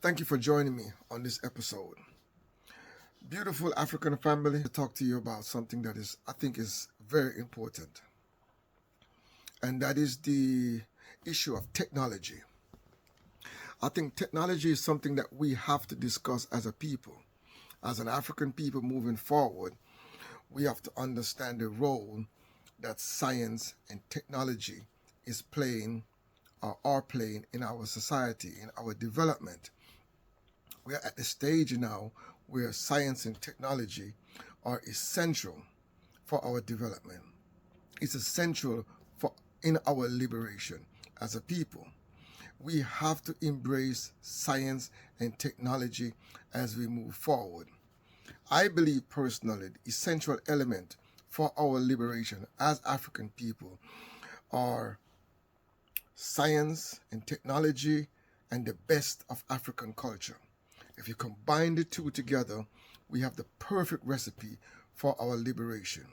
Thank you for joining me on this episode. Beautiful African family, to talk to you about something that I think is very important. And that is the issue of technology. I think technology is something that we have to discuss as a people. As an African people moving forward, we have to understand the role that science and technology is playing or are playing in our society, in our development. We are at the stage now where science and technology are essential for our development. It's essential for in our liberation as a people. We have to embrace science and technology as we move forward. I believe personally the essential element for our liberation as African people are science and technology and the best of African culture. If you combine the two together, we have the perfect recipe for our liberation.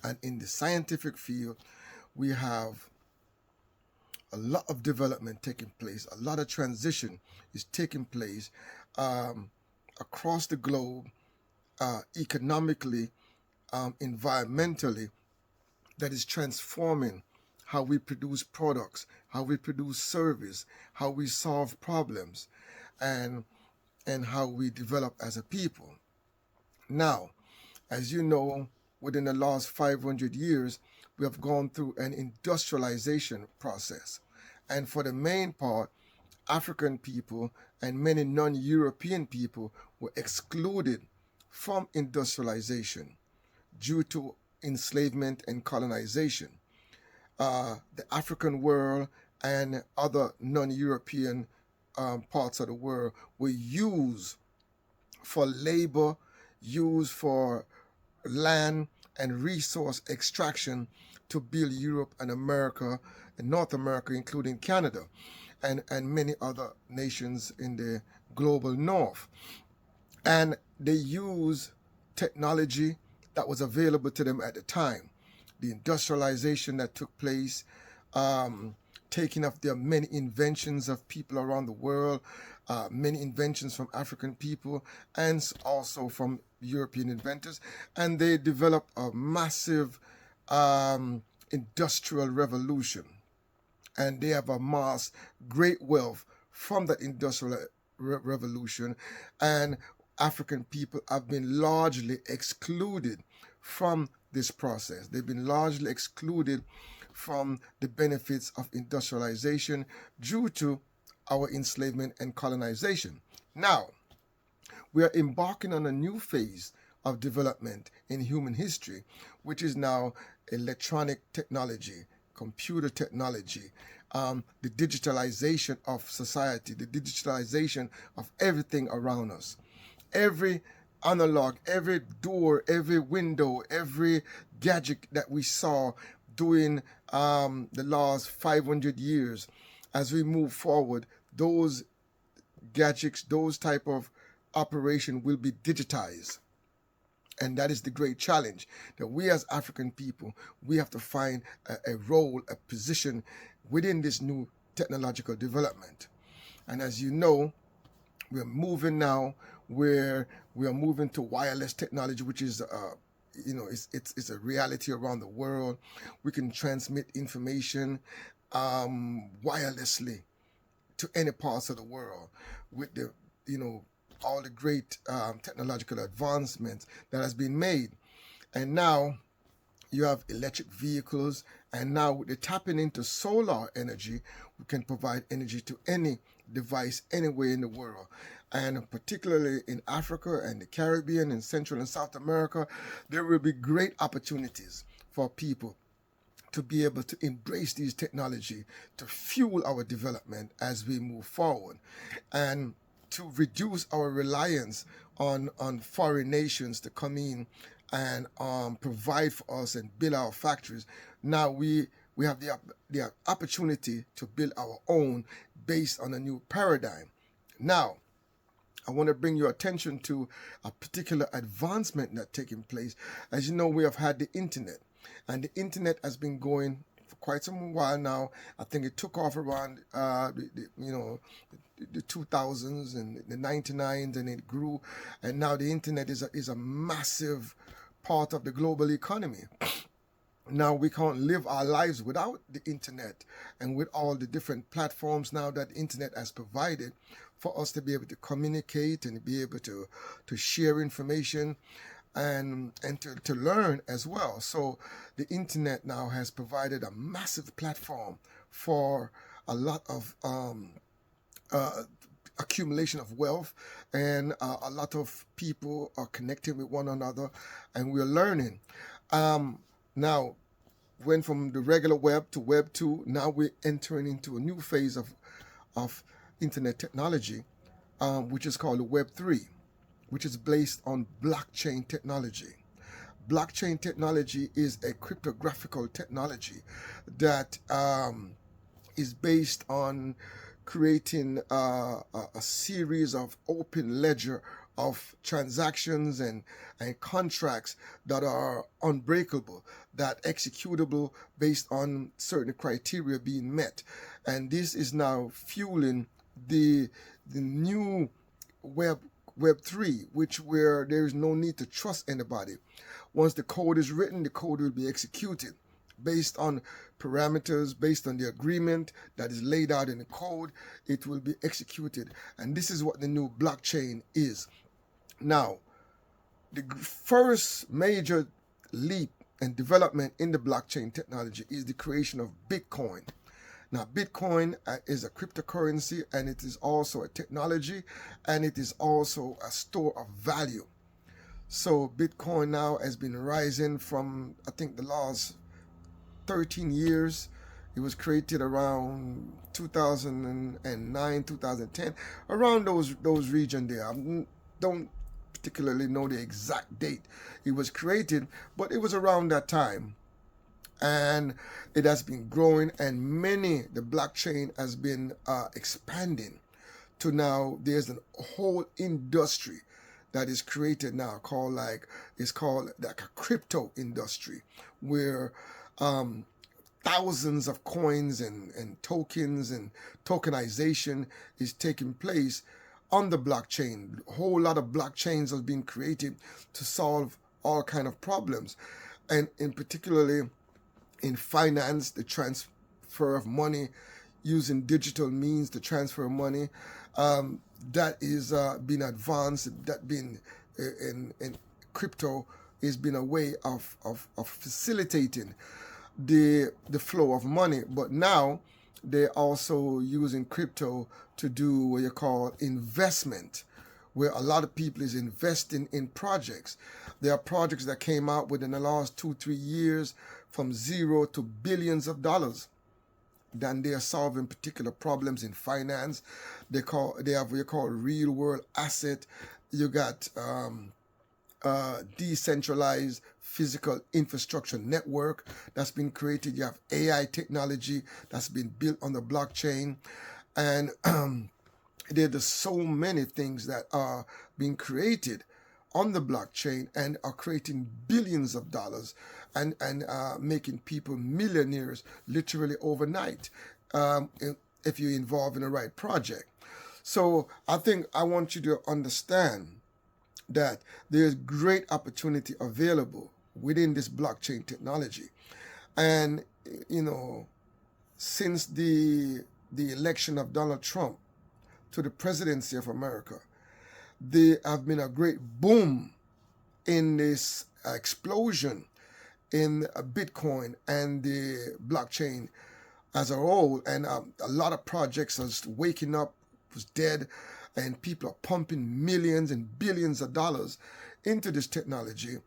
And in the scientific field, we have a lot of development taking place, a lot of transition is taking place across the globe, economically, environmentally, that is transforming how we produce products, how we produce service, how we solve problems, and how we develop as a people. Now, as you know, within the last 500 years, we have gone through an industrialization process. And for the main part, African people and many non-European people were excluded from industrialization due to enslavement and colonization. The African world and other non-European parts of the world were used for labor, used for land and resource extraction to build Europe and America and North America, including Canada and many other nations in the global north. And they use technology that was available to them at the time. The industrialization that took place, taking of their many inventions of people around the world, many inventions from African people and also from European inventors. And they developed a massive industrial revolution. And they have amassed great wealth from that industrial revolution. And African people have been largely excluded from this process. They've been largely excluded from the benefits of industrialization due to our enslavement and colonization. Now, we are embarking on a new phase of development in human history, which is now electronic technology, computer technology, the digitalization of society, the digitalization of everything around us. Every analog, every door, every window, every gadget that we saw during the last 500 years, as we move forward, those gadgets, those type of operation will be digitized. And that is the great challenge that we as African people, we have to find a role, a position within this new technological development. And as you know, we're moving now where we are moving to wireless technology, which is it's a reality around the world. We can transmit information wirelessly to any parts of the world with the all the great technological advancements that has been made. And now you have electric vehicles, and now with the tapping into solar energy, we can provide energy to any device anywhere in the world. And particularly in Africa and the Caribbean and Central and South America, there will be great opportunities for people to be able to embrace these technology to fuel our development as we move forward and to reduce our reliance on foreign nations to come in and provide for us and build our factories. Now we have the opportunity to build our own based on a new paradigm. Now, I want to bring your attention to a particular advancement that's taking place. As you know, we have had the internet, and the internet has been going for quite some while now. I think it took off around the 2000s and the 99s, and it grew, and now the internet is a massive part of the global economy. Now we can't live our lives without the internet and with all the different platforms now that the internet has provided for us to be able to communicate and be able to share information and to learn as well. So the internet now has provided a massive platform for a lot of accumulation of wealth, and a lot of people are connecting with one another, and we're learning. Now, went from the regular web to Web 2. Now we're entering into a new phase of internet technology, which is called the Web 3, which is based on blockchain technology. Blockchain technology is a cryptographical technology that is based on creating a series of open ledger of transactions and contracts that are unbreakable, that executable based on certain criteria being met. And this is now fueling the new Web 3, where there is no need to trust anybody. Once the code is written, the code will be executed based on parameters, based on the agreement that is laid out in the code. It will be executed. And this is what the new blockchain is. Now, the first major leap and development in the blockchain technology is the creation of Bitcoin. Now, Bitcoin is a cryptocurrency, and it is also a technology, and it is also a store of value. So Bitcoin now has been rising from, I think, the last 13 years. It was created around 2009, 2010, around those region there. I don't particularly know the exact date it was created, but it was around that time. And it has been growing, and the blockchain has been expanding to now there's a whole industry that is created now called like a crypto industry, where thousands of coins and tokens and tokenization is taking place on the blockchain. A whole lot of blockchains are being created to solve all kind of problems, and in particularly in finance, the transfer of money using digital means to transfer money, that is being advanced. That being in crypto has been a way of facilitating the flow of money. But now they're also using crypto to do what you call investment, where a lot of people is investing in projects. There are projects that came out within the last 2-3 years from zero to billions of dollars. Then they are solving particular problems in finance. They have what you call real world asset. You got decentralized physical infrastructure network that's been created. You have AI technology that's been built on the blockchain. And there's so many things that are being created on the blockchain and are creating billions of dollars and making people millionaires literally overnight if you're involved in the right project. So I think I want you to understand that there's great opportunity available within this blockchain technology. And, since the election of Donald Trump to the presidency of America, there have been a great boom in this explosion in Bitcoin and the blockchain as a whole. And a lot of projects are just waking up, was dead, and people are pumping millions and billions of dollars into this technology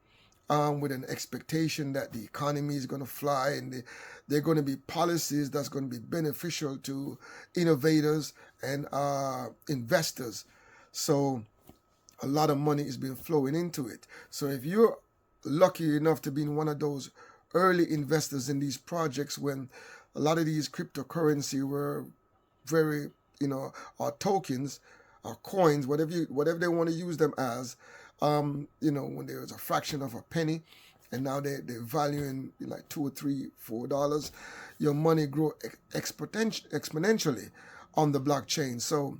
with an expectation that the economy is going to fly, and there are going to be policies that's going to be beneficial to innovators and investors. So a lot of money is being flowing into it. So if you're lucky enough to be one of those early investors in these projects, when a lot of these cryptocurrency were very, or tokens or coins, whatever they want to use them as, when there was a fraction of a penny, and now they're valuing like $2 or $3, $4. Your money grow exponentially on the blockchain. So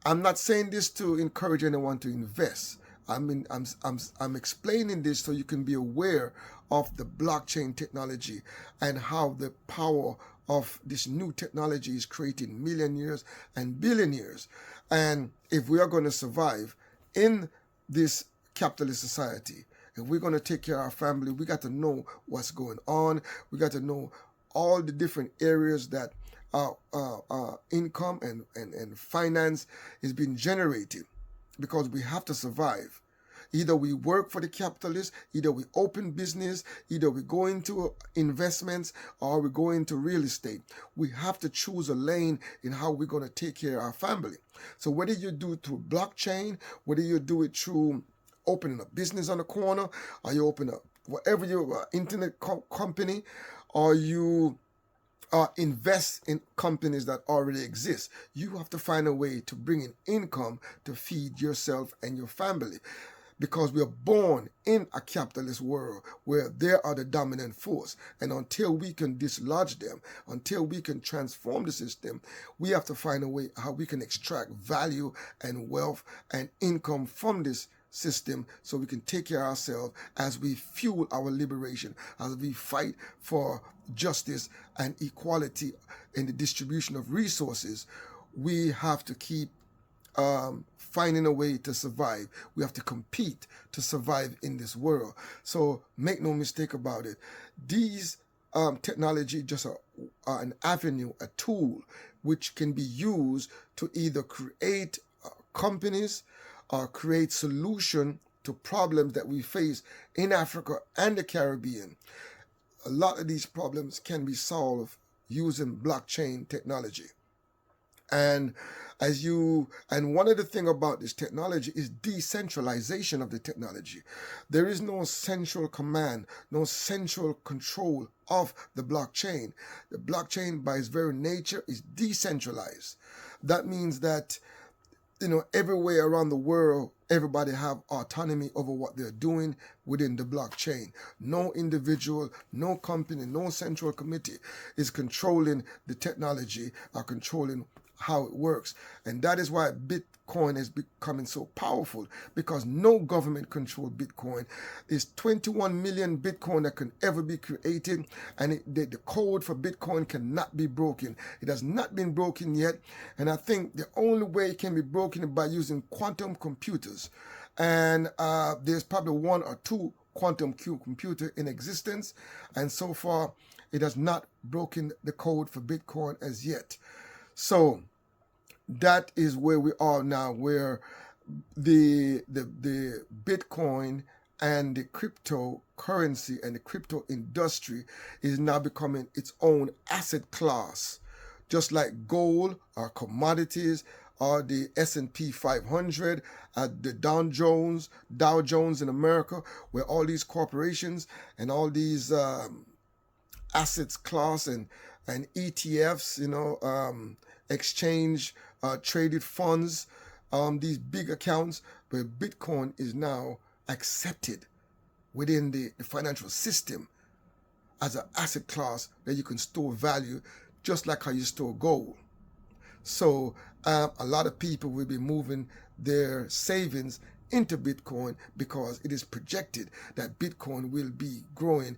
I'm not saying this to encourage anyone to invest. I'm explaining this so you can be aware of the blockchain technology and how the power of this new technology is creating millionaires and billionaires. And if we are going to survive in this capitalist society, if we're going to take care of our family, we got to know what's going on. We got to know all the different areas that income and finance is being generated, because we have to survive. Either we work for the capitalists, either we open business, either we go into investments, or we go into real estate. We have to choose a lane in how we're going to take care of our family. So whether you do it through blockchain, whether you do it through opening a business on the corner, or you open up whatever your internet company, or you invest in companies that already exist, you have to find a way to bring in income to feed yourself and your family. Because we are born in a capitalist world where they are the dominant force. And until we can dislodge them, until we can transform the system, we have to find a way how we can extract value and wealth and income from this system so we can take care of ourselves as we fuel our liberation, as we fight for justice and equality in the distribution of resources. We have to keep finding a way to survive. We have to compete to survive in this world. So make no mistake about it. These technology just are an avenue, a tool, which can be used to either create companies or create solution to problems that we face in Africa and the Caribbean. A lot of these problems can be solved using blockchain technology. And one of the things about this technology is decentralization of the technology. There is no central command, no central control of the blockchain. The blockchain, by its very nature, is decentralized. That means that, everywhere around the world, everybody have autonomy over what they're doing within the blockchain. No individual, no company, no central committee is controlling the technology or controlling how it works. And that is why Bitcoin is becoming so powerful, because no government controls Bitcoin. There's 21 million Bitcoin that can ever be created, and the code for Bitcoin cannot be broken. It has not been broken yet, and I think the only way it can be broken is by using quantum computers. And there's probably one or two quantum computer in existence, and so far it has not broken the code for Bitcoin as yet. So that is where we are now, where the Bitcoin and the cryptocurrency and the crypto industry is now becoming its own asset class, just like gold or commodities or the S&P 500, the Dow Jones in America, where all these corporations and all these assets class and ETFs, exchange traded funds, these big accounts, where Bitcoin is now accepted within the financial system as an asset class that you can store value, just like how you store gold. So a lot of people will be moving their savings into Bitcoin, because it is projected that Bitcoin will be growing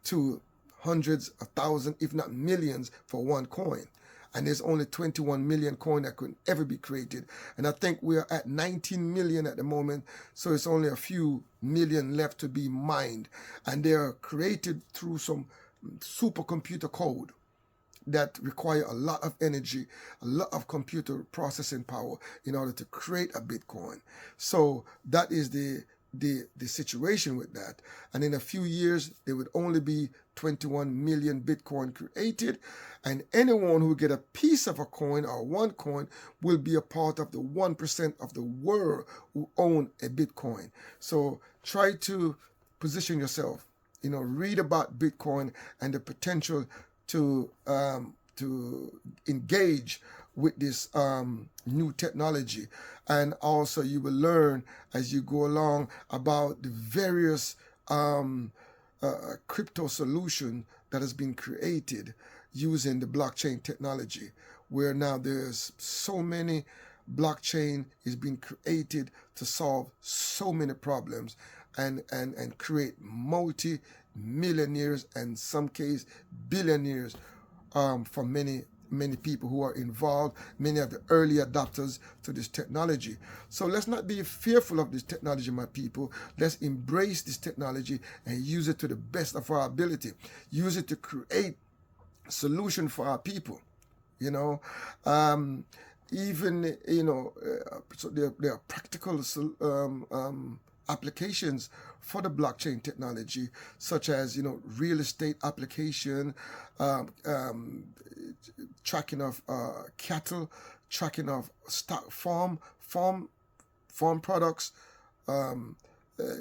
to hundreds of thousands, if not millions, for one coin. And there's only 21 million coin that could ever be created. And I think we are at 19 million at the moment, so it's only a few million left to be mined. And they are created through some supercomputer code that require a lot of energy, a lot of computer processing power in order to create a Bitcoin. So that is the situation with that. And in a few years, there would only be 21 million Bitcoin created, and anyone who get a piece of a coin or one coin will be a part of the 1% of the world who own a Bitcoin. So try to position yourself, read about Bitcoin and the potential to engage with this new technology. And also you will learn as you go along about the various crypto solution that has been created using the blockchain technology, where now there's so many blockchain is being created to solve so many problems and create multi-millionaires and some case billionaires for many people who are involved, many of the early adopters to this technology. So let's not be fearful of this technology, my people. Let's embrace this technology and use it to the best of our ability. Use it to create solution for our people. Even so there are practical applications for the blockchain technology, such as real estate application, tracking of cattle, tracking of stock farm products,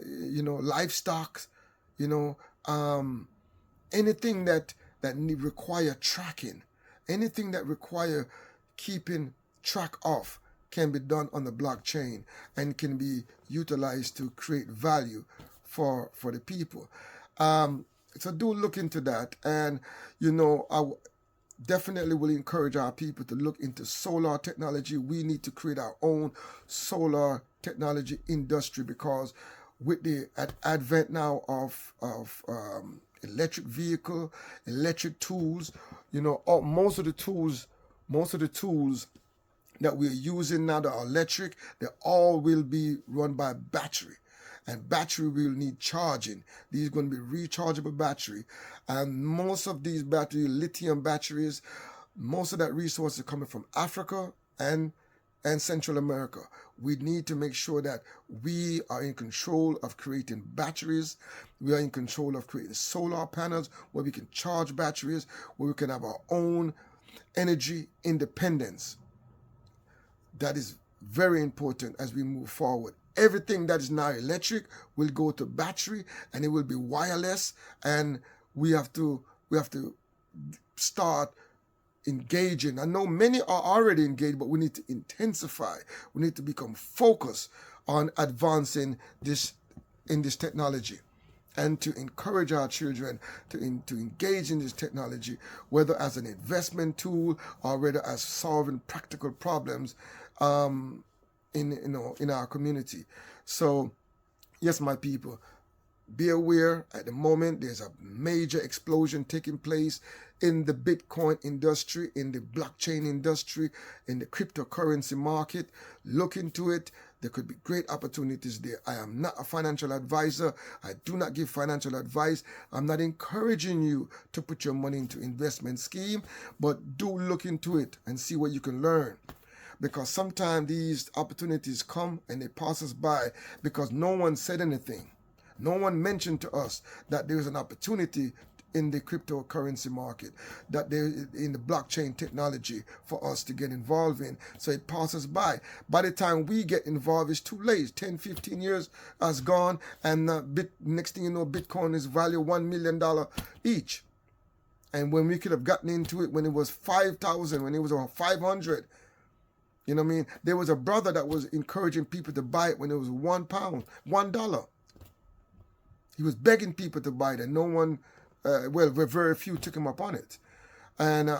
livestock, anything that require tracking, anything that require keeping track of can be done on the blockchain and can be utilized to create value for the people. So do look into that, and I definitely will encourage our people to look into solar technology. We need to create our own solar technology industry, because with the advent now of electric vehicle, electric tools, most of the tools that we're using now that are electric, they all will be run by battery. And battery will need charging. These are going to be rechargeable battery. And most of these battery, lithium batteries, most of that resource is coming from Africa and Central America. We need to make sure that we are in control of creating batteries. We are in control of creating solar panels where we can charge batteries, where we can have our own energy independence. That is very important as we move forward. Everything that is now electric will go to battery, and it will be wireless, and we have to start engaging. I know many are already engaged, but we need to intensify. We need to become focused on advancing this technology, and to encourage our children to engage in this technology, whether as an investment tool or whether as solving practical problems in our community. So yes, my people, be aware. At the moment, there's a major explosion taking place in the Bitcoin industry, in the blockchain industry, in the cryptocurrency market. Look into it. There could be great opportunities there. I am not a financial advisor. I do not give financial advice. I'm not encouraging you to put your money into investment scheme, but do look into it and see what you can learn. Because sometimes these opportunities come and they pass us by because no one said anything. No one mentioned to us that there's an opportunity in the cryptocurrency market, that there in the blockchain technology for us to get involved in. So it passes by. By the time we get involved, it's too late. 10, 15 years has gone, and next thing you know, Bitcoin is valued $1 million each. And when we could have gotten into it when it was 5,000, when it was 500, you know what I mean? There was a brother that was encouraging people to buy it when it was £1, $1. He was begging people to buy it, and no one, very few took him up on it. And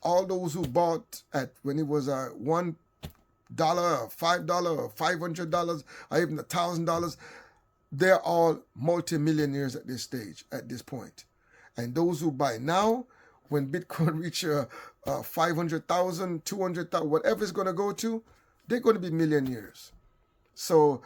all those who bought at when it was $1, or $5, or $500, or even $1,000, they're all multimillionaires at this stage, at this point. And those who buy now, when Bitcoin reaches 500,000, 200,000, whatever it's going to go to, they're going to be millionaires. So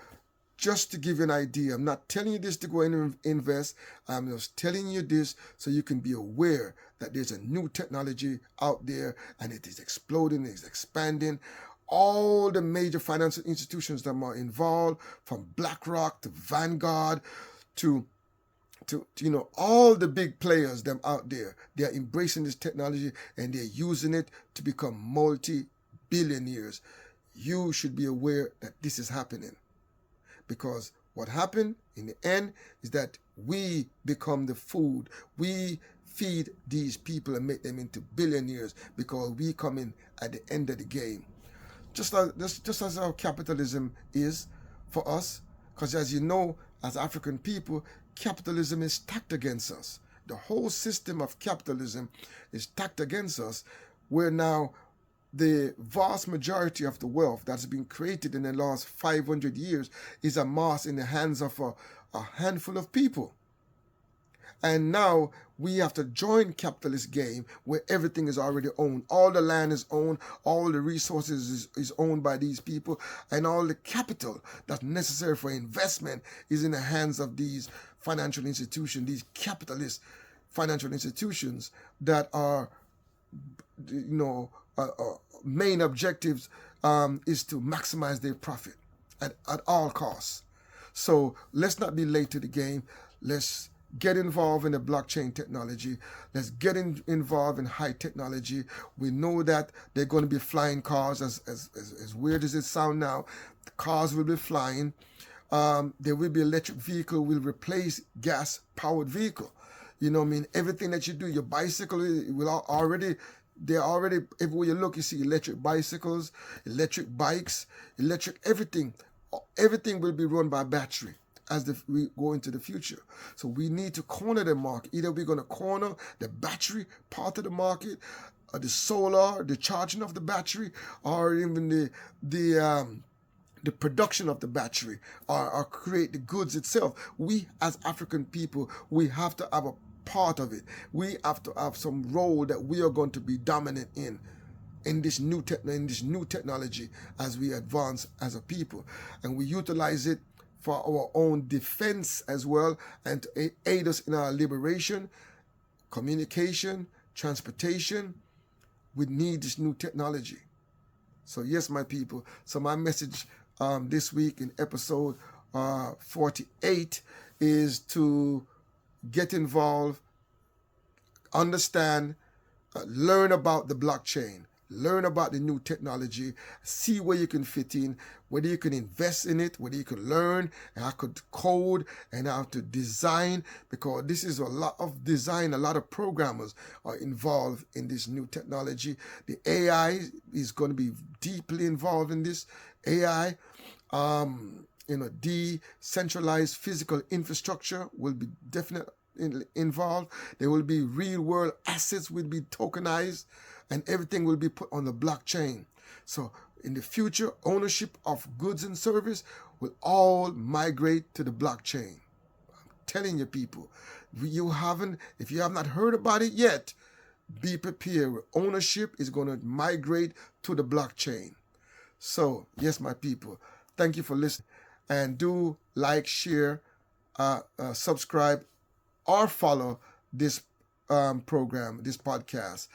just to give you an idea, I'm not telling you this to go and invest. I'm just telling you this so you can be aware that there's a new technology out there, and it is exploding, it's expanding. All the major financial institutions that are involved, from BlackRock to Vanguard to all the big players them out there, they are embracing this technology and they're using it to become multi-billionaires. You should be aware that this is happening, because what happened in the end is that we become the food. We feed these people and make them into billionaires because we come in at the end of the game. Just as how capitalism is for us, because as you know, as African people, capitalism is stacked against us. The whole system of capitalism is stacked against us, where now the vast majority of the wealth that's been created in the last 500 years is amassed in the hands of a handful of people. And now we have to join capitalist game where everything is already owned. All the land is owned, all the resources is owned by these people, and all the capital that's necessary for investment is in the hands of these financial institutions, these capitalist financial institutions that are, main objectives is to maximize their profit at all costs. So let's not be late to the game. Let's get involved in the blockchain technology. Let's get involved in high technology. We know that they're going to be flying cars, as weird as it sounds now. The cars will be flying. There will be electric vehicle will replace gas-powered vehicle. Everything that you do, your bicycle will they're already, everywhere you look, you see electric bicycles, electric bikes, electric everything. Everything will be run by battery as we go into the future. So we need to corner the market. Either we're going to corner the battery part of the market, or the solar, the charging of the battery, or even the production of the battery, or create the goods itself. We as African people, we have to have a part of it. We have to have some role that we are going to be dominant in this new technology as we advance as a people, and we utilize it for our own defense as well, and to aid us in our liberation, communication, transportation. We need this new technology. So yes, my people. So my message this week in episode 48 is to get involved, understand, learn about the blockchain, learn about the new technology, see where you can fit in, whether you can invest in it, whether you can learn and how to code and how to design, because this is a lot of design. A lot of programmers are involved in this new technology. The AI is going to be deeply involved in this. AI, decentralized physical infrastructure will be definitely involved. There will be real world assets will be tokenized, and everything will be put on the blockchain. So in the future, ownership of goods and service will all migrate to the blockchain. I'm telling you, people, if you have not heard about it yet, be prepared. Ownership is going to migrate to the blockchain. So yes, my people, thank you for listening, and do like, share, subscribe, or follow this program, this podcast.